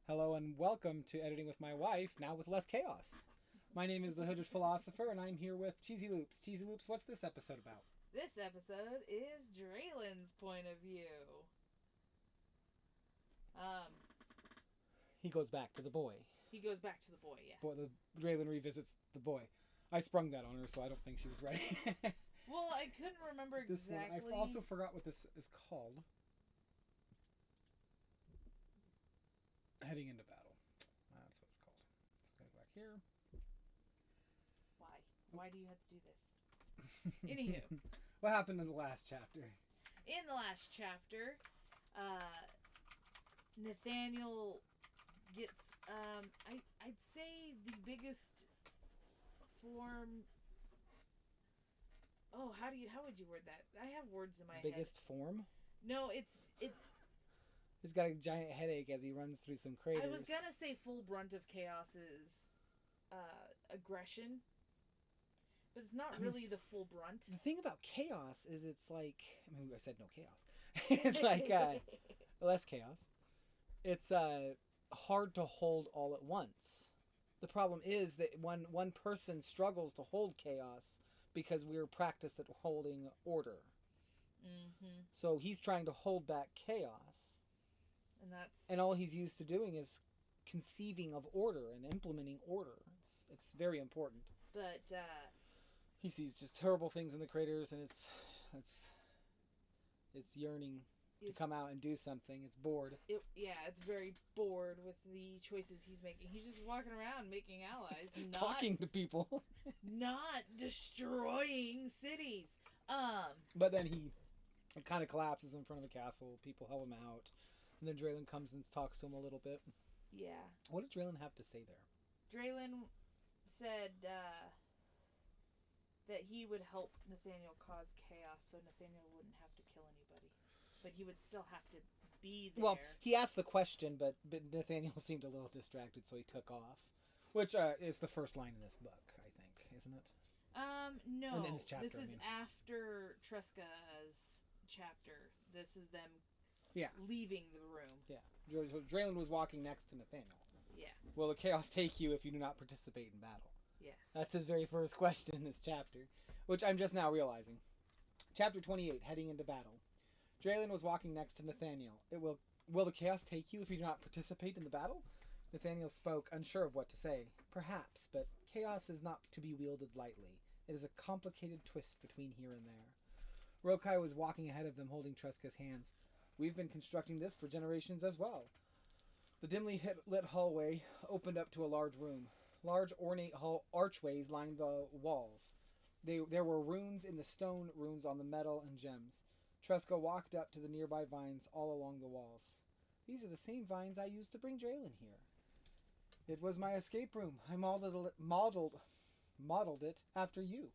Hello and welcome to Editing with My Wife, now with less chaos. My name is the Hooded Philosopher, and I'm here with Cheesy Loops. Cheesy Loops, what's this episode about? This episode is Draylen's point of view. He goes back to the boy. He goes back to the boy, yeah. Draylen revisits the boy. I sprung that on her, so I don't think she was ready. Well, I couldn't remember exactly. This one, I also forgot what this is called. Heading into battle. That's what it's called. So I'm going to go back here. Why? Why do you have to do this? Anywho. What happened in the last chapter? In the last chapter, Nathaniel gets, I'd say the biggest form... Oh, how would you word that? I have words in my head. Biggest form? No, it's... He's got a giant headache as he runs through some craters. I was gonna say full brunt of Chaos's aggression, but it's not really the full brunt. The thing about Chaos is it's like... I mean, I said no chaos. It's like less chaos. It's hard to hold all at once. The problem is that one person struggles to hold chaos because we're practiced at holding order. Mm-hmm. So he's trying to hold back chaos. And all he's used to doing is conceiving of order and implementing order. It's very important. But he sees just terrible things in the craters, and it's yearning to come out and do something. It's bored. It's very bored with the choices he's making. He's just walking around making allies, talking to people, not destroying cities. But then he kind of collapses in front of the castle. People help him out. And then Draylen comes and talks to him a little bit. Yeah. What did Draylen have to say there? Draylen said that he would help Nathaniel cause chaos so Nathaniel wouldn't have to kill anybody. But he would still have to be there. Well, he asked the question, but Nathaniel seemed a little distracted, so he took off. Which is the first line in this book, I think, isn't it? No. In this chapter, this is after Tresca's chapter. This is them... Yeah. Leaving the room. Yeah. So Draylen was walking next to Nathaniel. Yeah. Will the chaos take you if you do not participate in battle? Yes. That's his very first question in this chapter, which I'm just now realizing. Chapter 28, Heading into Battle. Draylen was walking next to Nathaniel. Will the chaos take you if you do not participate in the battle? Nathaniel spoke, unsure of what to say. Perhaps, but chaos is not to be wielded lightly. It is a complicated twist between here and there. Rokai was walking ahead of them, holding Tresca's hands. We've been constructing this for generations as well. The dimly lit hallway opened up to a large room. Large ornate archways lined the walls. There were runes in the stone, runes on the metal, and gems. Tresca walked up to the nearby vines all along the walls. These are the same vines I used to bring Draylen here. It was my escape room. I modeled it after you.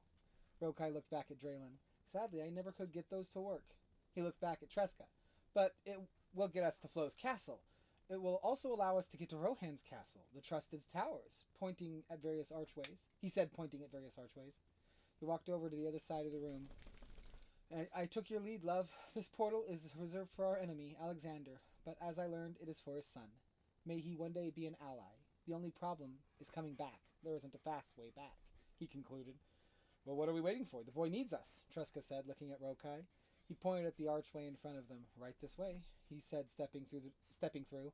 Rokai looked back at Draylen. Sadly, I never could get those to work. He looked back at Tresca. But it will get us to Flo's castle. It will also allow us to get to Rohan's castle, the Trusted Towers, pointing at various archways. He said, pointing at various archways. He walked over to the other side of the room. I took your lead, love. This portal is reserved for our enemy, Alexander, but as I learned, it is for his son. May he one day be an ally. The only problem is coming back. There isn't a fast way back, he concluded. Well, what are we waiting for? The boy needs us, Tresca said, looking at Rokai. He pointed at the archway in front of them. Right this way, he said, stepping through.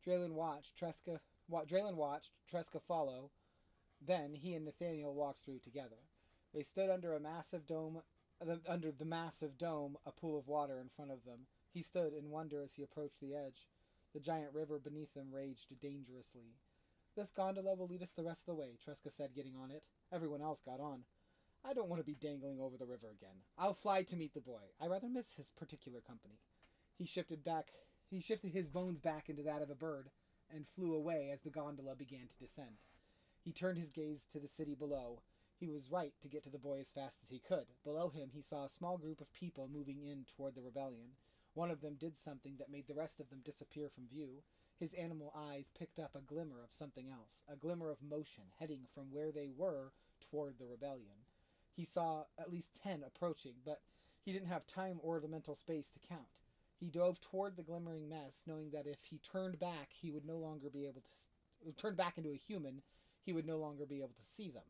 Draylen watched Tresca follow. Then he and Nathaniel walked through together. They stood under the massive dome, a pool of water in front of them. He stood in wonder as he approached the edge. The giant river beneath them raged dangerously. This gondola will lead us the rest of the way, Tresca said, getting on it. Everyone else got on. I don't want to be dangling over the river again. I'll fly to meet the boy. I rather miss his particular company. He shifted his bones back into that of a bird, and flew away as the gondola began to descend. He turned his gaze to the city below. He was right to get to the boy as fast as he could. Below him he saw a small group of people moving in toward the rebellion. One of them did something that made the rest of them disappear from view. His animal eyes picked up a glimmer of something else, a glimmer of motion heading from where they were toward the rebellion. He saw at least 10 approaching, but he didn't have time or the mental space to count. He dove toward the glimmering mess, knowing that if he turned back, he would no longer be able to turn back into a human. He would no longer be able to see them.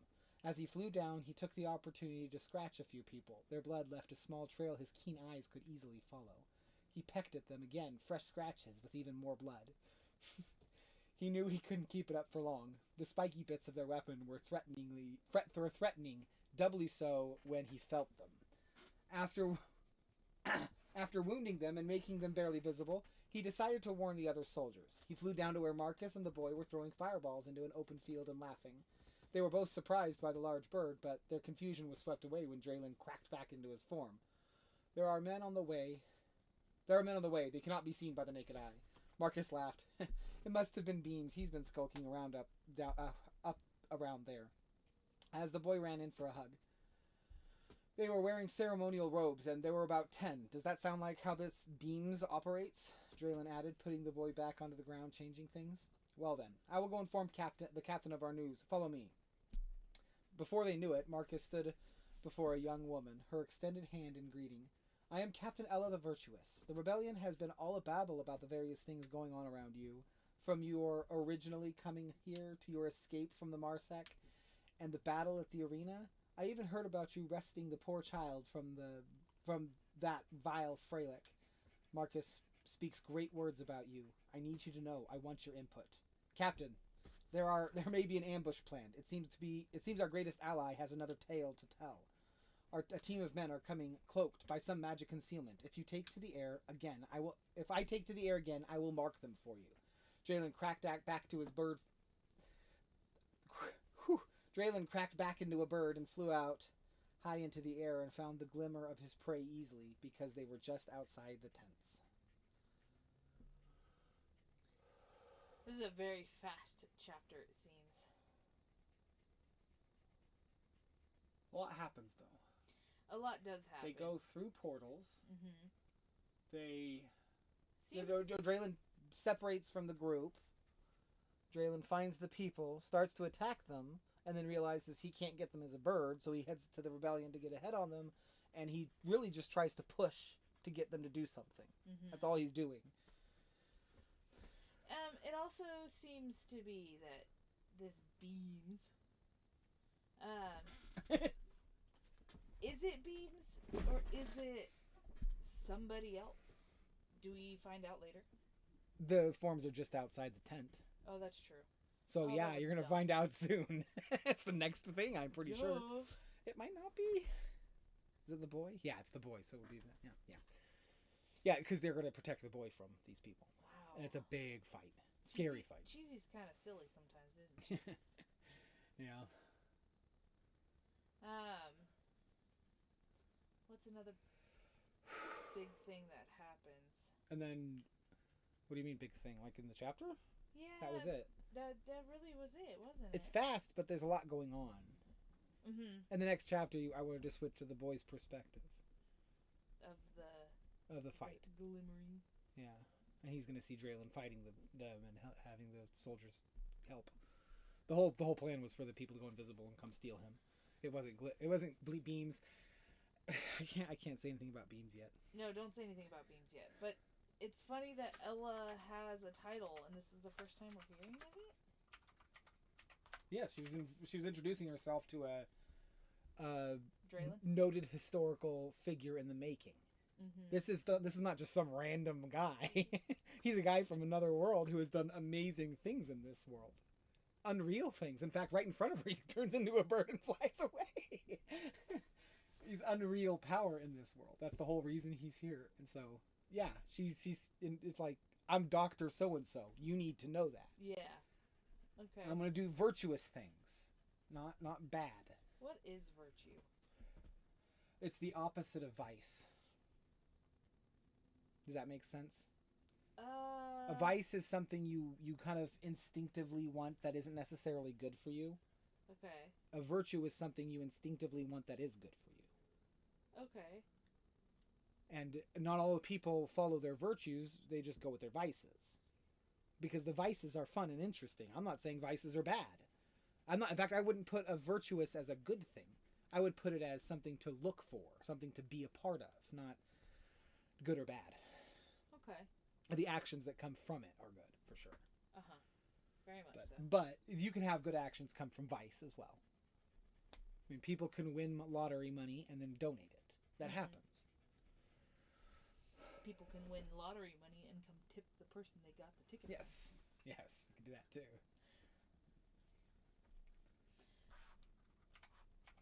As he flew down, he took the opportunity to scratch a few people. Their blood left a small trail his keen eyes could easily follow. He pecked at them again, fresh scratches with even more blood. He knew he couldn't keep it up for long. The spiky bits of their weapon were threatening, doubly so when he felt them. After wounding them and making them barely visible, he decided to warn the other soldiers. He flew down to where Marcus and the boy were throwing fireballs into an open field and laughing. They were both surprised by the large bird, but their confusion was swept away when Draylen cracked back into his form. There are men on the way. They cannot be seen by the naked eye. Marcus laughed. It must have been Beams. He's been skulking around up around there. As the boy ran in for a hug. They were wearing ceremonial robes, and there were about 10. Does that sound like how this Beams operates? Draylen added, putting the boy back onto the ground, changing things. Well then, I will go inform the captain of our news. Follow me. Before they knew it, Marcus stood before a young woman, her extended hand in greeting. I am Captain Ella the Virtuous. The rebellion has been all a babble about the various things going on around you, from your originally coming here to your escape from the Marsec and the battle at the arena. I even heard about you rescuing the poor child from that vile Frelick. Marcus speaks great words about you. I need you to know. I want your input. Captain, there may be an ambush planned. It seems our greatest ally has another tale to tell. A team of men are coming cloaked by some magic concealment. If I take to the air again, I will mark them for you. Draylen cracked back to his bird. Draylen cracked back into a bird and flew out high into the air and found the glimmer of his prey easily because they were just outside the tents. This is a very fast chapter, it seems. A lot happens, though. A lot does happen. They go through portals. Mm-hmm. Draylen separates from the group. Draylen finds the people, starts to attack them, and then realizes he can't get them as a bird, so he heads to the rebellion to get ahead on them, and he really just tries to push to get them to do something. Mm-hmm. That's all he's doing. It also seems to be that this Beams... is it Beams, or is it somebody else? Do we find out later? The forms are just outside the tent. Oh, that's true. So yeah, you're going to find out soon. It's the next thing, I'm pretty sure. It might not be. Is it the boy? Yeah, it's the boy, so it would be the... Yeah. Yeah, because they're going to protect the boy from these people. Wow. And it's a big fight. Scary fight. Cheesy's kind of silly sometimes, isn't she? Yeah. What's another big thing that happens? And then, what do you mean big thing? Like in the chapter? Yeah. That was it. That really was it, wasn't it? It's fast, but there's a lot going on. Mm-hmm. In the next chapter, I wanted to switch to the boy's perspective. Of the fight. Like glimmering. Yeah. And he's going to see Draylen fighting them and having the soldiers help. The whole plan was for the people to go invisible and come steal him. It wasn't Beams. I can't say anything about Beams yet. No, don't say anything about Beams yet. But it's funny that Ella has a title, and this is the first time we're hearing of it. Yeah, she was introducing herself to a noted historical figure in the making. Mm-hmm. This is not just some random guy. He's a guy from another world who has done amazing things in this world. Unreal things. In fact, right in front of her, he turns into a bird and flies away. He's unreal power in this world. That's the whole reason he's here. And so, yeah, it's like, I'm Dr. So-and-so. You need to know that. Yeah. Okay. I'm going to do virtuous things, not bad. What is virtue? It's the opposite of vice. Does that make sense? A vice is something you kind of instinctively want that isn't necessarily good for you. Okay. A virtue is something you instinctively want that is good for you. Okay. And not all people follow their virtues, they just go with their vices. Because the vices are fun and interesting. I'm not saying vices are bad. In fact, I wouldn't put a virtuous as a good thing. I would put it as something to look for, something to be a part of, not good or bad. Okay. The actions that come from it are good, for sure. Uh-huh. Very much so. But you can have good actions come from vice as well. I mean, people can win lottery money and then donate it. That happens. People can win lottery money and come tip the person they got the ticket Yes. Yes, you can do that too.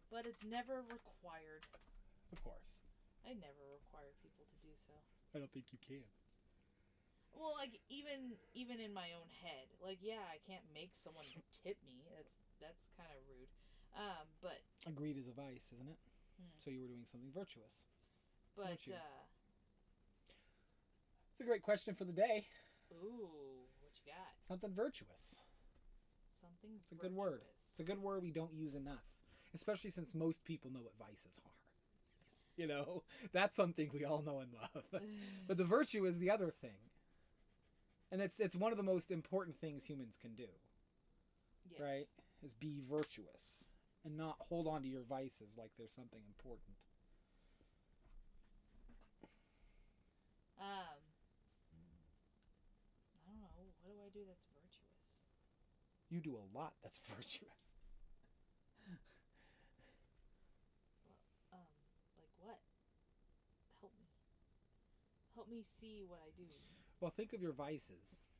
But it's never required. Of course. I never require people to do so. I don't think you can. Well, like even in my own head, like yeah, I can't make someone tip me. That's kind of rude. But Greed is a vice, isn't it? So you were doing something virtuous. But it's a great question for the day. Ooh, what you got? Something virtuous. Something. It's a good word. It's a good word we don't use enough, especially since most people know what vices are. You know, that's something we all know and love. But the virtue is the other thing. And it's one of the most important things humans can do. Yes. Right? Is be virtuous and not hold on to your vices like there's something important. I don't know. What do I do that's virtuous? You do a lot that's virtuous. Well, like what? Help me. Help me see what I do. Well, think of your vices.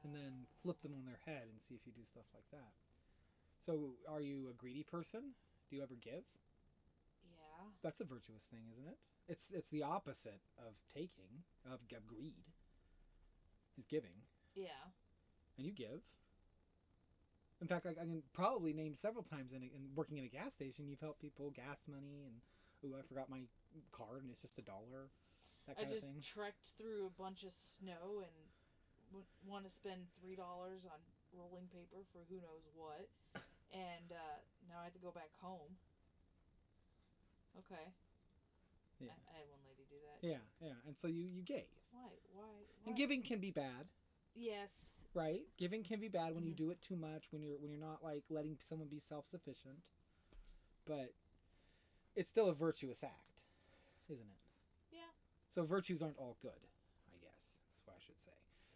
And then flip them on their head and see if you do stuff like that. So, are you a greedy person? Do you ever give? Yeah. That's a virtuous thing, isn't it? It's the opposite of taking, of greed. Is giving. Yeah. And you give. In fact, I can probably name several times in working in a gas station, you've helped people gas money and, ooh, I forgot my card and it's just $1. That kind of thing. I just trekked through a bunch of snow and want to spend $3 on rolling paper for who knows what, and now I have to go back home. Okay. Yeah. I had one lady do that. Yeah, and so you gave. Why? And giving can be bad. Yes. Right? Giving can be bad when you do it too much, when you're not like letting someone be self-sufficient. But it's still a virtuous act, isn't it? Yeah. So virtues aren't all good, I guess. That's what I should say.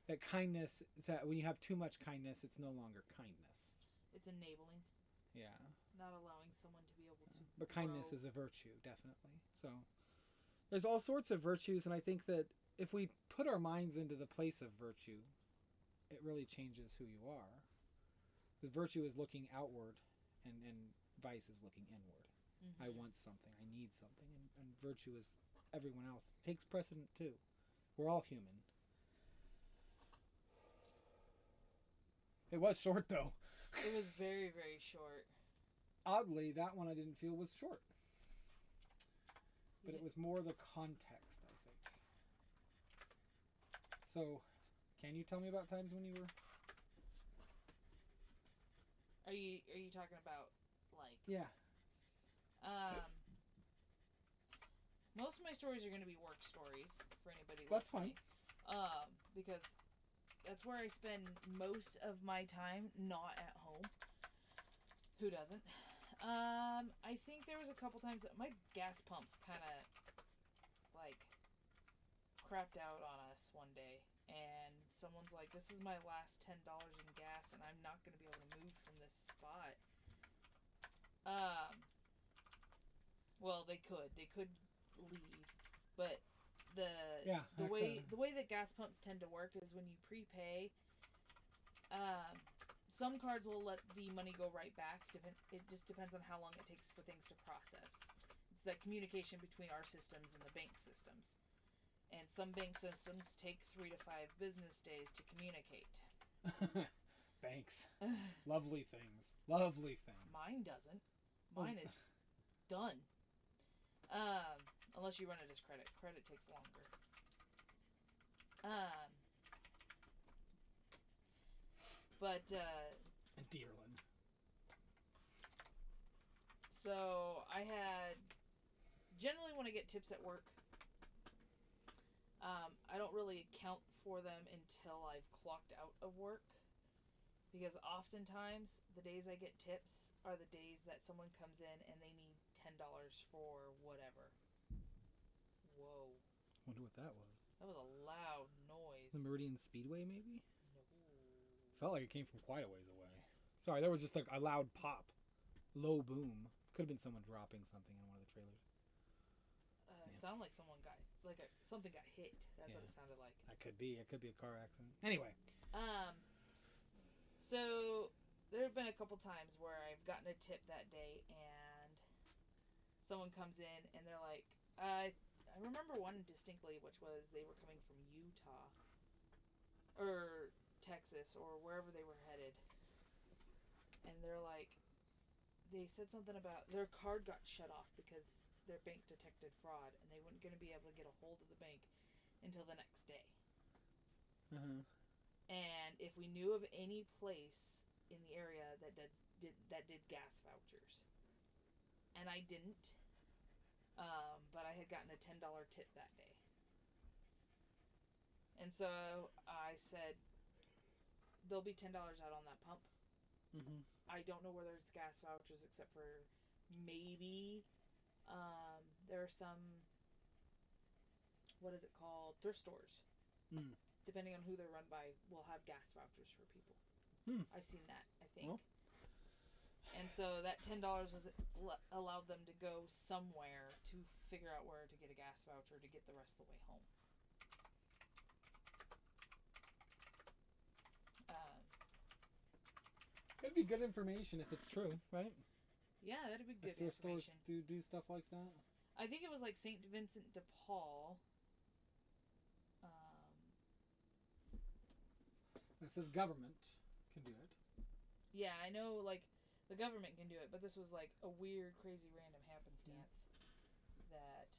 That kindness, when you have too much kindness, it's no longer kindness. It's enabling. Yeah. Not allowing someone to be able to But kindness is a virtue, definitely. So there's all sorts of virtues, and I think that if we put our minds into the place of virtue, it really changes who you are. Because virtue is looking outward, and vice is looking inward. I want something, I need something, and virtue is everyone else. It takes precedent too. We're all human. It was short though. It was very, very short. Oddly, that one I didn't feel was short. But it was more the context, I think. So, can you tell me about times when you were... Are you talking about, like... Yeah. Most of my stories are going to be work stories for anybody. That's fine. Because that's where I spend most of my time, not at home. Who doesn't? I think there was a couple times that my gas pumps kind of, like, crapped out on us one day. And someone's like, this is my last $10 in gas, and I'm not going to be able to move from this spot. Well, they could leave, but the way that gas pumps tend to work is when you prepay, some cards will let the money go right back. It just depends on how long it takes for things to process. It's that communication between our systems and the bank systems. And some bank systems take 3 to 5 business days to communicate. Banks. Lovely things. Lovely things. Mine doesn't. Mine is done. Unless you run it as credit. Credit takes longer. But, Dearland. So, I had... Generally, when I get tips at work, I don't really account for them until I've clocked out of work. Because oftentimes, the days I get tips are the days that someone comes in and they need $10 for whatever. Whoa. Wonder what that was. That was a loud noise. The Meridian Speedway, maybe? No. Felt like it came from quite a ways away. Sorry, there was just like a loud pop. Low boom. Could have been someone dropping something in one of the trailers. It sounded like someone got, something got hit. That's what it sounded like. That could be. It could be a car accident. Anyway. So there have been a couple times where I've gotten a tip that day and someone comes in and they're like, I remember one distinctly, which was they were coming from Utah or Texas or wherever they were headed. And they're like, they said something about their card got shut off because their bank detected fraud and they weren't going to be able to get a hold of the bank until the next day. Uh-huh. And if we knew of any place in the area that did gas vouchers. And I didn't. But I had gotten a $10 tip that day. And so I said, there'll be $10 out on that pump. Mm-hmm. I don't know where there's gas vouchers except for maybe there are some, what is it called, thrift stores. Mm. Depending on who they're run by, will have gas vouchers for people. I've seen that, I think. Well. And so that $10 allowed them to go somewhere to figure out where to get a gas voucher to get the rest of the way home. It'd be good information if it's true, right? Yeah, that'd be good if information. Stores do stuff like that. I think it was like St. Vincent de Paul. It says government can do it. Yeah, I know, like, the government can do it, but this was like a weird, crazy, random happenstance that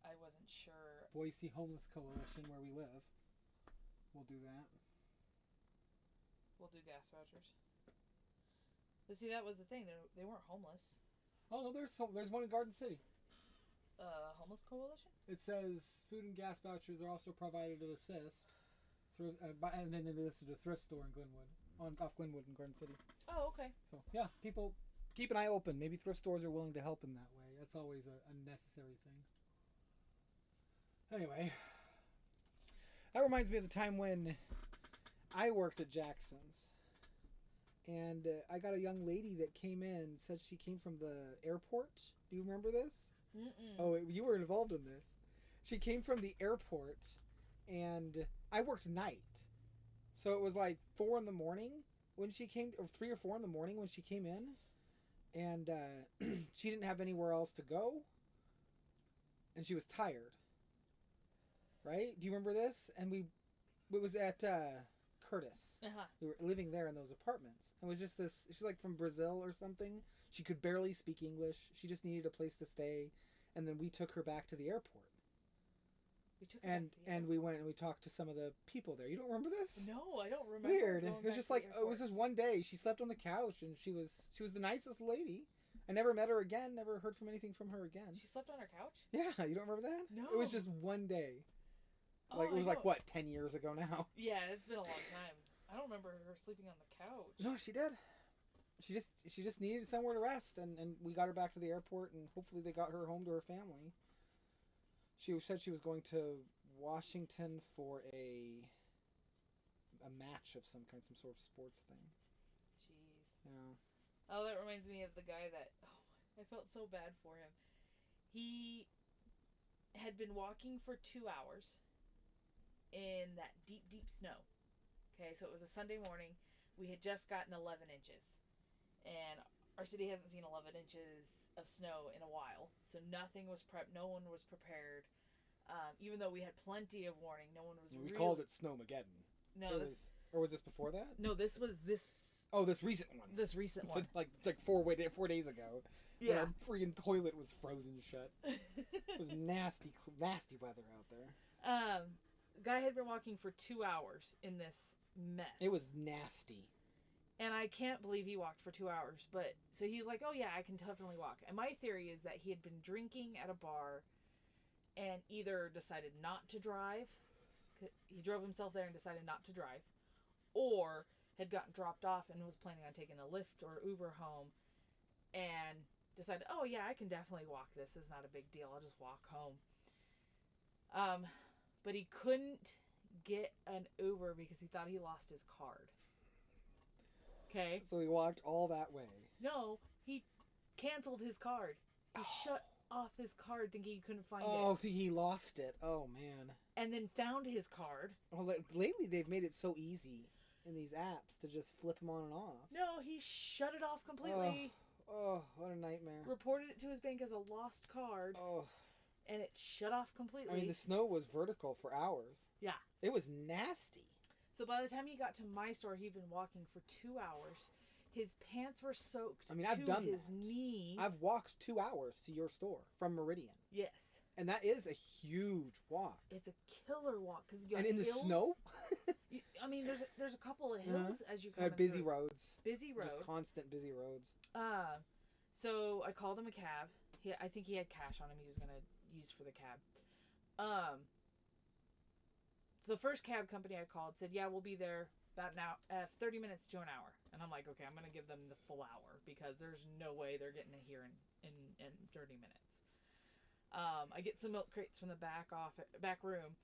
I wasn't sure. Boise Homeless Coalition, where we live, will do that. We'll do gas vouchers. But see, that was the thing. They weren't homeless. Oh, no, there's one in Garden City. Homeless Coalition? It says food and gas vouchers are also provided to assist. And then this is a thrift store in Glenwood, off Glenwood in Garden City. Oh, okay. So, yeah, people keep an eye open. Maybe thrift stores are willing to help in that way. That's always a necessary thing. Anyway, that reminds me of the time when I worked at Jackson's. And I got a young lady that came in, said she came from the airport. Do you remember this? Mm-mm. Oh, you were involved in this. She came from the airport, and I worked night. So it was like 4 a.m. when she came, or 3 or 4 a.m. when she came in. And she didn't have anywhere else to go. And she was tired. Right? Do you remember this? And it was at Curtis. Uh-huh. We were living there in those apartments. It was just this, she's like from Brazil or something. She could barely speak English. She just needed a place to stay. And then we took her back to the airport. And we went and we talked to some of the people there. You don't remember this? No, I don't remember. Weird. It was just like, it was just one day. She slept on the couch and she was the nicest lady. I never met her again. Never heard from anything from her again. She slept on her couch? Yeah, you don't remember that? No. It was just one day. Like, it was like, what, 10 years ago now? Yeah, it's been a long time. I don't remember her sleeping on the couch. No, she did. She just needed somewhere to rest, and we got her back to the airport, and hopefully they got her home to her family. She said she was going to Washington for a match of some kind, some sort of sports thing. Jeez. Yeah. Oh, that reminds me of the guy that, I felt so bad for him. He had been walking for 2 hours in that deep, deep snow. Okay, so it was a Sunday morning. We had just gotten 11 inches. And our city hasn't seen 11 inches of snow in a while. So nothing was prepped. No one was prepared. Even though we had plenty of warning, no one was We called it Snowmageddon. No, or was this before that? No, this was this... Oh, this recent one. This recent one. It's like 4 days ago. Yeah. When our freaking toilet was frozen shut. It was nasty weather out there. Guy had been walking for 2 hours in this mess. It was nasty. And I can't believe he walked for 2 hours. But so he's like, oh yeah, I can definitely walk. And my theory is that he had been drinking at a bar and either decided not to drive. He drove himself there and decided not to drive. Or had gotten dropped off and was planning on taking a Lyft or Uber home. And decided, oh yeah, I can definitely walk this. It's not a big deal. I'll just walk home. But he couldn't get an Uber because he thought he lost his card. Okay? So he walked all that way. No, he canceled his card. He shut off his card thinking he couldn't find it. Oh, he lost it. Oh, man. And then found his card. Well, lately they've made it so easy in these apps to just flip them on and off. No, he shut it off completely. Oh, what a nightmare. Reported it to his bank as a lost card. Oh. And it shut off completely. I mean, the snow was vertical for hours. Yeah. It was nasty. So by the time he got to my store, he'd been walking for 2 hours. His pants were soaked I've done his that. knees. I've walked 2 hours to your store from Meridian. Yes. And that is a huge walk. It's a killer walk because you got And in hills. the snow? I mean, there's a couple of hills as you come busy roads. Busy road. Just constant busy roads. So I called him a cab. I think he had cash on him. He was gonna use for the cab. So the first cab company I called said, "Yeah, we'll be there about now 30 minutes to an hour." And I'm like, "Okay, I'm gonna give them the full hour because there's no way they're getting it here in 30 minutes." I get some milk crates from the back room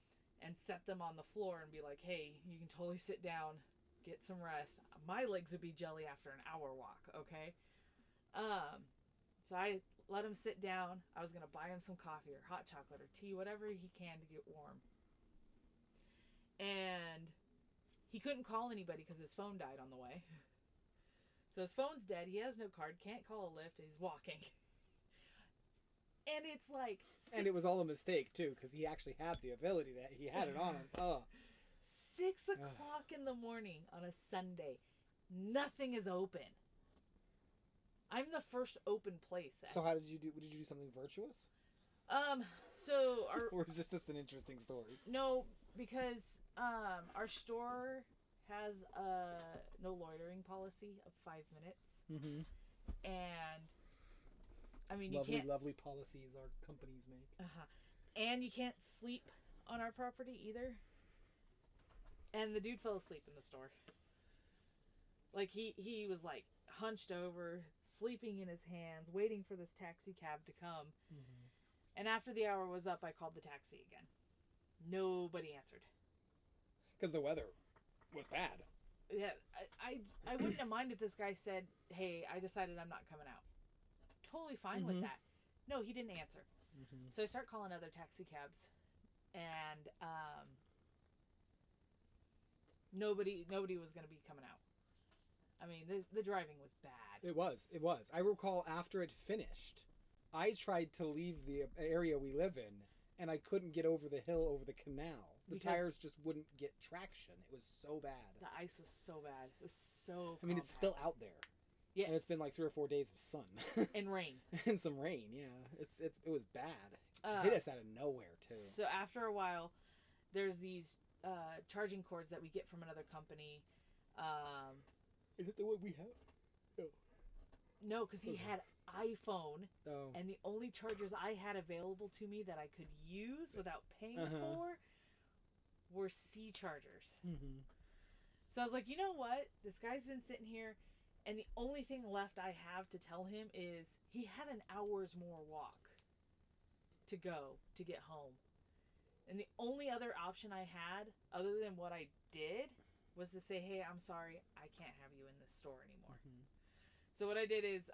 and set them on the floor and be like, "Hey, you can totally sit down, get some rest. My legs would be jelly after an hour walk, okay?" So I let him sit down. I was going to buy him some coffee or hot chocolate or tea, whatever he can to get warm. And he couldn't call anybody because his phone died on the way. So his phone's dead. He has no card. Can't call a lift. He's walking. And it's like... And it was all a mistake, too, because he actually had the ability to... He had it on him. Oh. 6 o'clock in the morning on a Sunday. Nothing is open. I'm the first open place. So how did you do? Did you do something virtuous? So or is this an interesting story? No, because our store has a no loitering policy of 5 minutes. Mm-hmm. And I mean, lovely policies our companies make. And you can't sleep on our property either. And the dude fell asleep in the store. Like he was like hunched over, sleeping in his hands, waiting for this taxi cab to come. Mm-hmm. And after the hour was up, I called the taxi again. Nobody answered. Because the weather was bad. Yeah, I wouldn't have minded if this guy said, "Hey, I decided I'm not coming out." Totally fine with that. No, he didn't answer. Mm-hmm. So I start calling other taxi cabs, and nobody was going to be coming out. I mean, the driving was bad. It was. I recall after it finished, I tried to leave the area we live in, and I couldn't get over the hill over the canal. The tires just wouldn't get traction. It was so bad. The ice was so bad. It was so I mean, it's still out there. Yes. And it's been like 3 or 4 days of sun. And rain. And some rain, yeah. It was bad. It hit us out of nowhere, too. So after a while, there's these charging cords that we get from another company. Is it the one we have? No. No, because he had iPhone. Oh. And the only chargers I had available to me that I could use without paying for were C chargers. Mm-hmm. So I was like, you know what? This guy's been sitting here, and the only thing left I have to tell him is he had an hour's more walk to go to get home. And the only other option I had, other than what I did, was to say, "Hey, I'm sorry, I can't have you in this store anymore." Mm-hmm. So what I did is...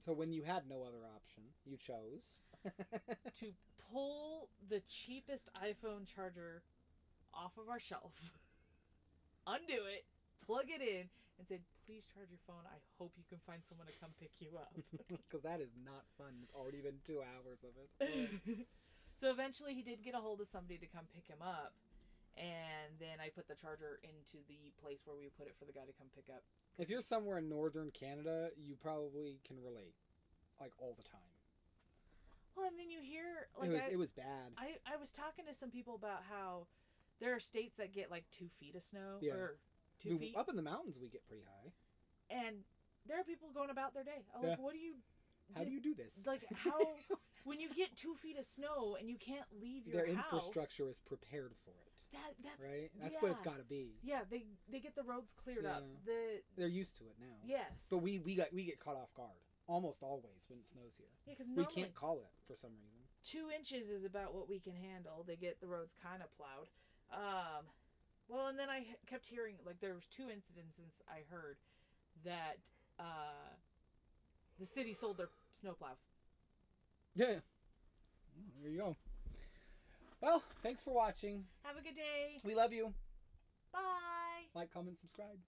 so when you had no other option, you chose... to pull the cheapest iPhone charger off of our shelf, undo it, plug it in, and said, "Please charge your phone. I hope you can find someone to come pick you up." Because that is not fun. It's already been 2 hours of it. So eventually he did get a hold of somebody to come pick him up. And then I put the charger into the place where we put it for the guy to come pick up. If you're somewhere in northern Canada, you probably can relate. Like, all the time. Well, and then you hear... like it was bad. I was talking to some people about how there are states that get like 2 feet of snow. Yeah. Or 2 feet. Up in the mountains, we get pretty high. And there are people going about their day. I'm like, what do you... How do you do this? Like, how... when you get 2 feet of snow and you can't leave your house... Their infrastructure is prepared for it. That's right? That's what it's got to be. Yeah, they get the roads cleared up. They're used to it now. Yes. But we get caught off guard almost always when it snows here. Yeah, because we can't call it for some reason. 2 inches is about what we can handle. They get the roads kind of plowed. Well, and then I kept hearing, like, there was 2 incidents I heard that the city sold their snowplows. Yeah. There you go. Well, thanks for watching. Have a good day. We love you. Bye. Like, comment, subscribe.